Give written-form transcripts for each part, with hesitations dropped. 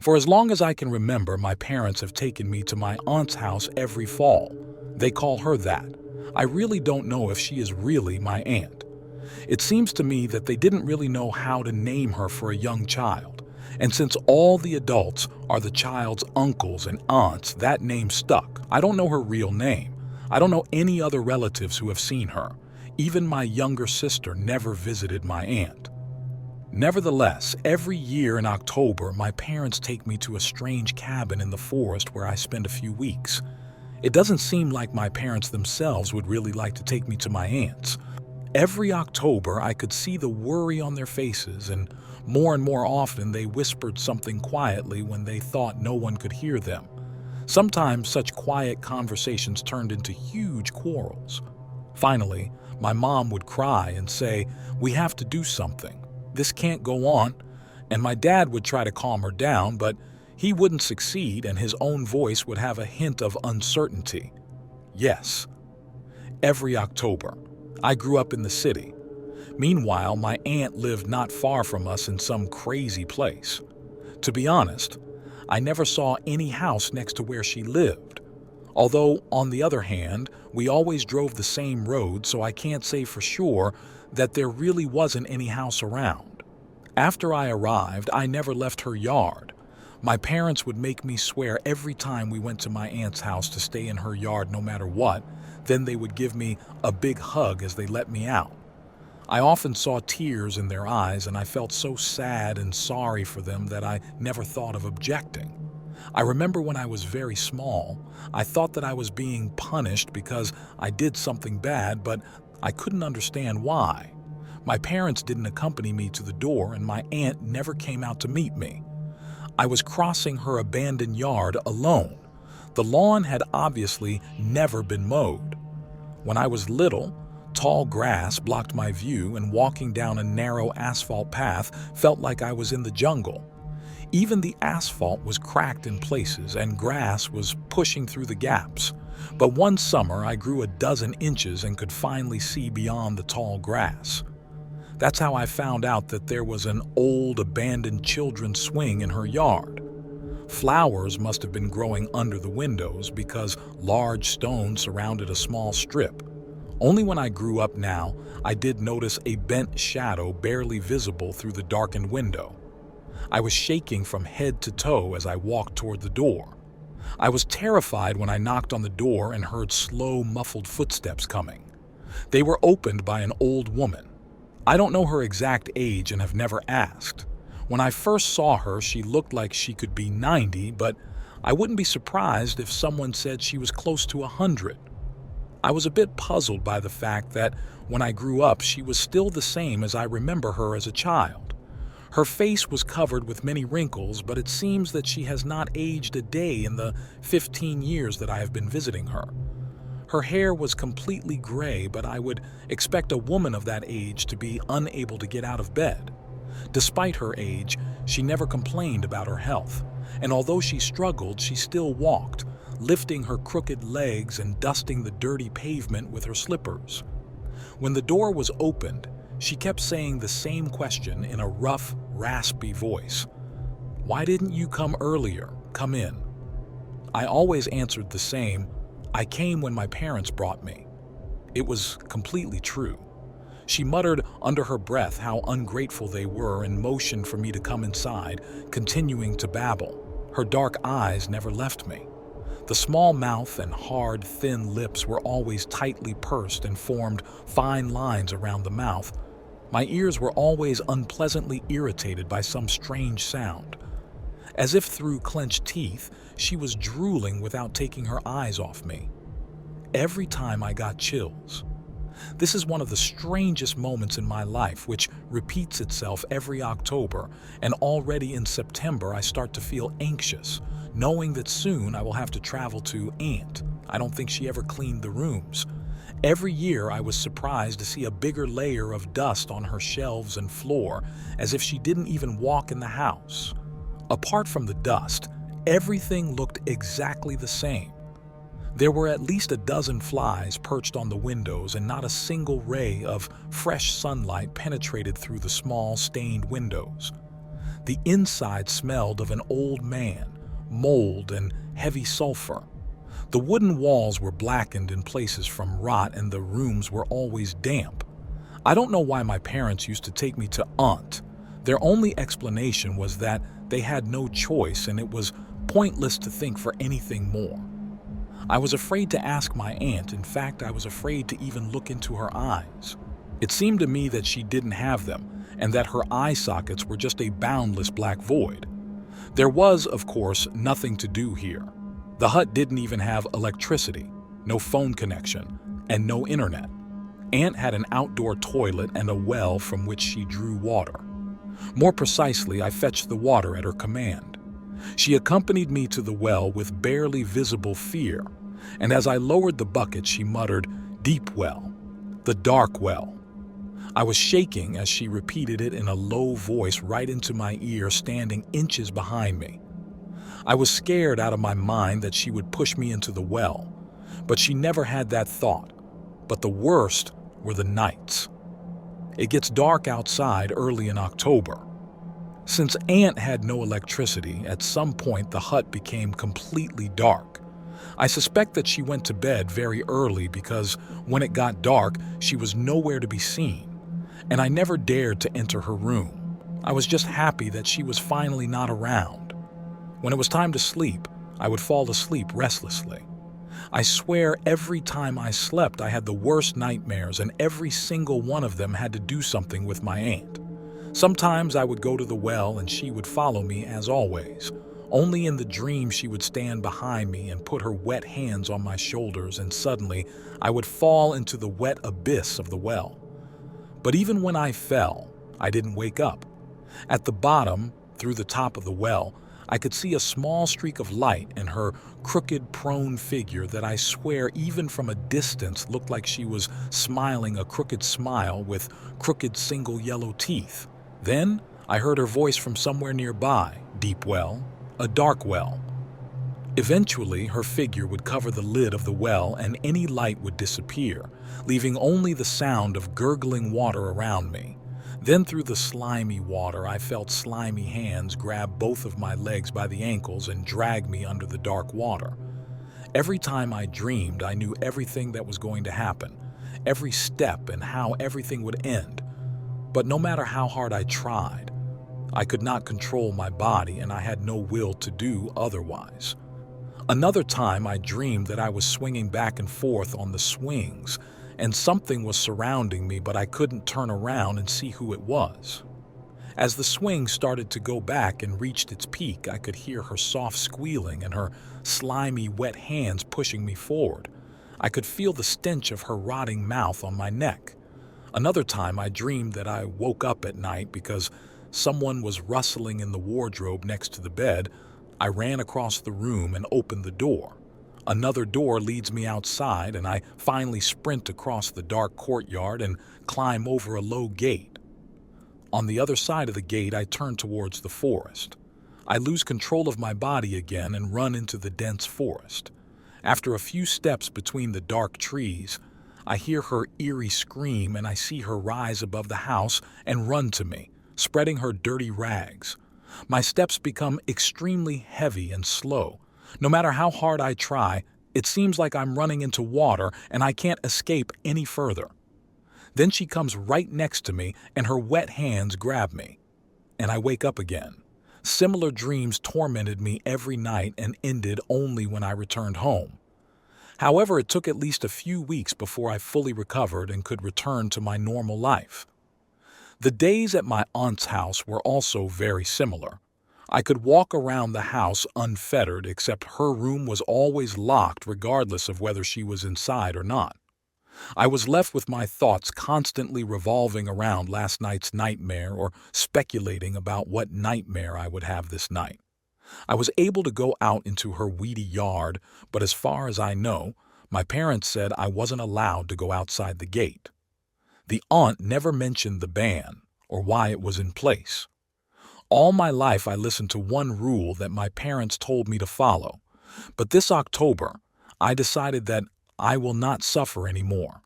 For as long as I can remember, my parents have taken me to my aunt's house every fall. They call her that. I really don't know if she is really my aunt. It seems to me that they didn't really know how to name her for a young child. And since all the adults are the child's uncles and aunts, that name stuck. I don't know her real name. I don't know any other relatives who have seen her. Even my younger sister never visited my aunt. Nevertheless, every year in October, my parents take me to a strange cabin in the forest where I spend a few weeks. It doesn't seem like my parents themselves would really like to take me to my aunt's. Every October, I could see the worry on their faces, and more often they whispered something quietly when they thought no one could hear them. Sometimes such quiet conversations turned into huge quarrels. Finally, my mom would cry and say, "We have to do something. This can't go on," and my dad would try to calm her down, but he wouldn't succeed, and his own voice would have a hint of uncertainty. Yes, every October. I grew up in the city. Meanwhile, my aunt lived not far from us in some crazy place. To be honest, I never saw any house next to where she lived. Although, on the other hand, we always drove the same road, so I can't say for sure that there really wasn't any house around. After I arrived, I never left her yard. My parents would make me swear every time we went to my aunt's house to stay in her yard no matter what. Then they would give me a big hug as they let me out. I often saw tears in their eyes, and I felt so sad and sorry for them that I never thought of objecting. I remember when I was very small, I thought that I was being punished because I did something bad, but I couldn't understand why. My parents didn't accompany me to the door, and my aunt never came out to meet me. I was crossing her abandoned yard alone. The lawn had obviously never been mowed. When I was little, tall grass blocked my view, and walking down a narrow asphalt path felt like I was in the jungle. Even the asphalt was cracked in places, and grass was pushing through the gaps. But one summer, I grew a dozen inches and could finally see beyond the tall grass. That's how I found out that there was an old, abandoned children's swing in her yard. Flowers must have been growing under the windows because large stones surrounded a small strip. Only when I grew up now, I did notice a bent shadow barely visible through the darkened window. I was shaking from head to toe as I walked toward the door. I was terrified when I knocked on the door and heard slow, muffled footsteps coming. They were opened by an old woman. I don't know her exact age and have never asked. When I first saw her, she looked like she could be 90, but I wouldn't be surprised if someone said she was close to 100. I was a bit puzzled by the fact that when I grew up, she was still the same as I remember her as a child. Her face was covered with many wrinkles, but it seems that she has not aged a day in the 15 years that I have been visiting her. Her hair was completely gray, but I would expect a woman of that age to be unable to get out of bed. Despite her age, she never complained about her health, and although she struggled, she still walked, lifting her crooked legs and dusting the dirty pavement with her slippers. When the door was opened, she kept saying the same question in a rough, raspy voice. "Why didn't you come earlier? Come in." I always answered the same, "I came when my parents brought me." It was completely true. She muttered under her breath how ungrateful they were and motioned for me to come inside, continuing to babble. Her dark eyes never left me. The small mouth and hard, thin lips were always tightly pursed and formed fine lines around the mouth. My ears were always unpleasantly irritated by some strange sound. As if through clenched teeth, she was drooling without taking her eyes off me. Every time I got chills. This is one of the strangest moments in my life, which repeats itself every October, and already in September I start to feel anxious, knowing that soon I will have to travel to Aunt. I don't think she ever cleaned the rooms. Every year I was surprised to see a bigger layer of dust on her shelves and floor, as if she didn't even walk in the house. Apart from the dust, everything looked exactly the same. There were at least a dozen flies perched on the windows, and not a single ray of fresh sunlight penetrated through the small, stained windows. The inside smelled of an old man, mold, and heavy sulfur. The wooden walls were blackened in places from rot, and the rooms were always damp. I don't know why my parents used to take me to Aunt. Their only explanation was that they had no choice and it was pointless to think for anything more. I was afraid to ask my aunt. In fact, I was afraid to even look into her eyes. It seemed to me that she didn't have them and that her eye sockets were just a boundless black void. There was, of course, nothing to do here. The hut didn't even have electricity, no phone connection, and no internet. Aunt had an outdoor toilet and a well from which she drew water. More precisely, I fetched the water at her command. She accompanied me to the well with barely visible fear, and as I lowered the bucket, she muttered, "Deep well, the dark well." I was shaking as she repeated it in a low voice right into my ear, standing inches behind me. I was scared out of my mind that she would push me into the well, but she never had that thought. But the worst were the nights. It gets dark outside early in October. Since Aunt had no electricity, at some point the hut became completely dark. I suspect that she went to bed very early because when it got dark, she was nowhere to be seen, and I never dared to enter her room. I was just happy that she was finally not around. When it was time to sleep, I would fall asleep restlessly. I swear every time I slept I had the worst nightmares, and every single one of them had to do something with my aunt. Sometimes I would go to the well and she would follow me as always. Only in the dream she would stand behind me and put her wet hands on my shoulders, and suddenly I would fall into the wet abyss of the well. But even when I fell, I didn't wake up. At the bottom, through the top of the well, I could see a small streak of light in her crooked, prone figure that I swear even from a distance looked like she was smiling a crooked smile with crooked single yellow teeth. Then I heard her voice from somewhere nearby, "Deep well, a dark well." Eventually, her figure would cover the lid of the well and any light would disappear, leaving only the sound of gurgling water around me. Then through the slimy water, I felt slimy hands grab both of my legs by the ankles and drag me under the dark water. Every time I dreamed, I knew everything that was going to happen, every step and how everything would end. But no matter how hard I tried, I could not control my body and I had no will to do otherwise. Another time I dreamed that I was swinging back and forth on the swings and something was surrounding me, but I couldn't turn around and see who it was. As the swing started to go back and reached its peak, I could hear her soft squealing and her slimy, wet hands pushing me forward. I could feel the stench of her rotting mouth on my neck. Another time I dreamed that I woke up at night because someone was rustling in the wardrobe next to the bed. I ran across the room and opened the door. Another door leads me outside, and I finally sprint across the dark courtyard and climb over a low gate. On the other side of the gate, I turn towards the forest. I lose control of my body again and run into the dense forest. After a few steps between the dark trees, I hear her eerie scream and I see her rise above the house and run to me, spreading her dirty rags. My steps become extremely heavy and slow. No matter how hard I try, it seems like I'm running into water and I can't escape any further. Then she comes right next to me and her wet hands grab me, and I wake up again. Similar dreams tormented me every night and ended only when I returned home. However, it took at least a few weeks before I fully recovered and could return to my normal life. The days at my aunt's house were also very similar. I could walk around the house unfettered, except her room was always locked regardless of whether she was inside or not. I was left with my thoughts constantly revolving around last night's nightmare or speculating about what nightmare I would have this night. I was able to go out into her weedy yard, but as far as I know, my parents said I wasn't allowed to go outside the gate. The aunt never mentioned the ban or why it was in place. All my life I listened to one rule that my parents told me to follow, but this October I decided that I will not suffer anymore.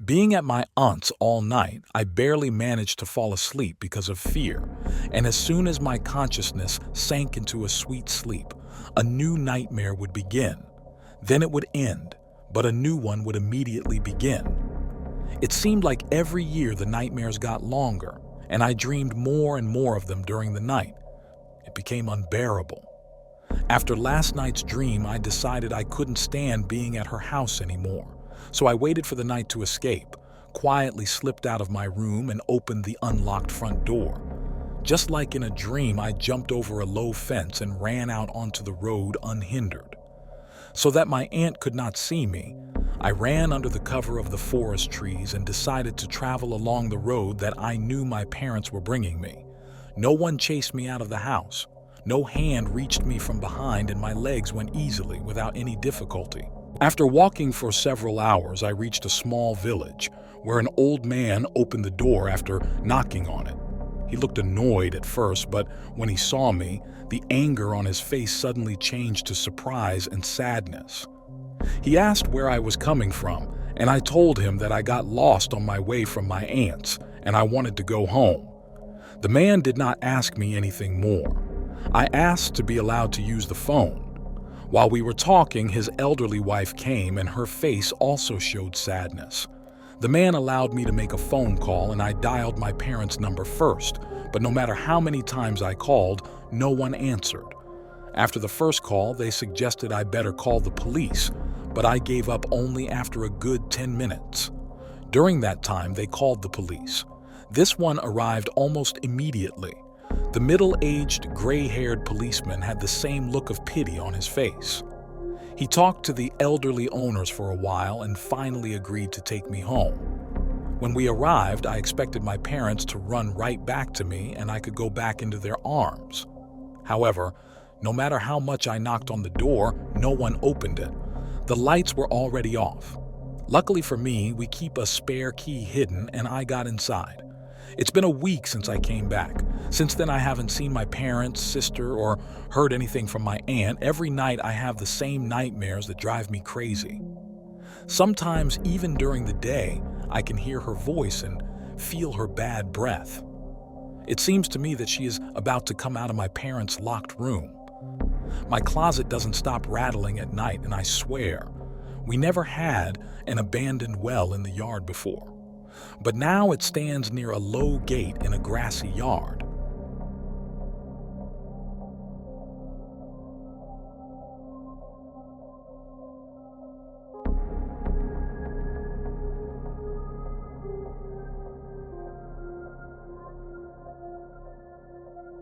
Being at my aunt's all night, I barely managed to fall asleep because of fear, and as soon as my consciousness sank into a sweet sleep, a new nightmare would begin. Then it would end, but a new one would immediately begin. It seemed like every year the nightmares got longer, and I dreamed more and more of them during the night. It became unbearable. After last night's dream, I decided I couldn't stand being at her house anymore. So I waited for the night to escape, quietly slipped out of my room and opened the unlocked front door. Just like in a dream, I jumped over a low fence and ran out onto the road unhindered. So that my aunt could not see me, I ran under the cover of the forest trees and decided to travel along the road that I knew my parents were bringing me. No one chased me out of the house. No hand reached me from behind, and my legs went easily without any difficulty. After walking for several hours, I reached a small village where an old man opened the door after knocking on it. He looked annoyed at first, but when he saw me, the anger on his face suddenly changed to surprise and sadness. He asked where I was coming from, and I told him that I got lost on my way from my aunt's and I wanted to go home. The man did not ask me anything more. I asked to be allowed to use the phone. While we were talking, his elderly wife came, and her face also showed sadness. The man allowed me to make a phone call, and I dialed my parents' number first, but no matter how many times I called, no one answered. After the first call, they suggested I better call the police, but I gave up only after a good 10 minutes. During that time, they called the police. This one arrived almost immediately. The middle-aged, gray-haired policeman had the same look of pity on his face. He talked to the elderly owners for a while and finally agreed to take me home. When we arrived, I expected my parents to run right back to me and I could go back into their arms. However, no matter how much I knocked on the door, no one opened it. The lights were already off. Luckily for me, we keep a spare key hidden and I got inside. It's been a week since I came back. Since then, I haven't seen my parents, sister, or heard anything from my aunt. Every night, I have the same nightmares that drive me crazy. Sometimes, even during the day, I can hear her voice and feel her bad breath. It seems to me that she is about to come out of my parents' locked room. My closet doesn't stop rattling at night, and I swear, we never had an abandoned well in the yard before. But now it stands near a low gate in a grassy yard.